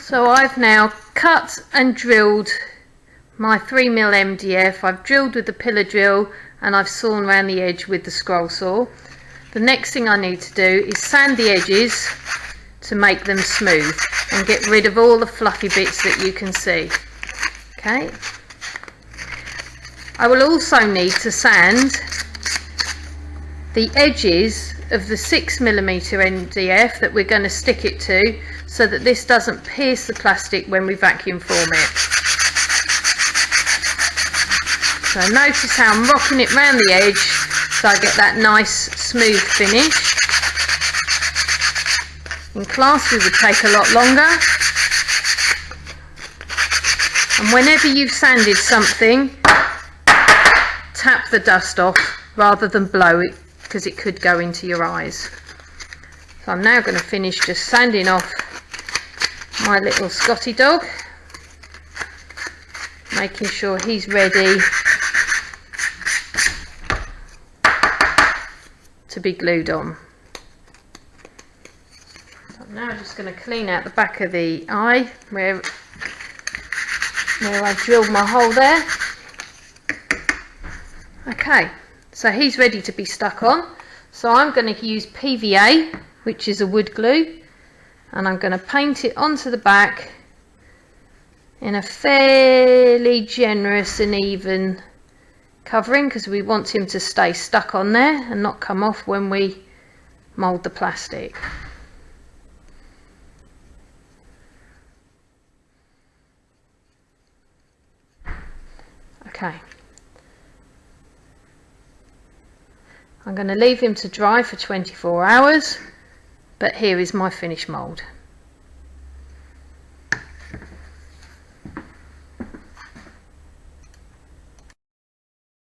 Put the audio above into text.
So I've now cut and drilled my 3mm MDF. I've drilled with the pillar drill and I've sawn around the edge with the scroll saw. The next thing I need to do is sand the edges to make them smooth and get rid of all the fluffy bits that you can see. Okay. I will also need to sand the edges of the 6mm MDF that we're going to stick it to, so that this doesn't pierce the plastic when we vacuum form it. So notice how I'm rocking it round the edge so I get that nice smooth finish. In class we would take a lot longer, and whenever you've sanded something, tap the dust off rather than blow it, because it could go into your eyes. So I'm now going to finish just sanding off my little Scotty dog, making sure he's ready to be glued on. So I'm now just going to clean out the back of the eye where I drilled my hole there. Okay, so he's ready to be stuck on. So I'm going to use PVA, which is a wood glue, and I'm going to paint it onto the back in a fairly generous and even covering, because we want him to stay stuck on there and not come off when we mould the plastic. Okay. I'm going to leave him to dry for 24 hours, but here is my finished mould.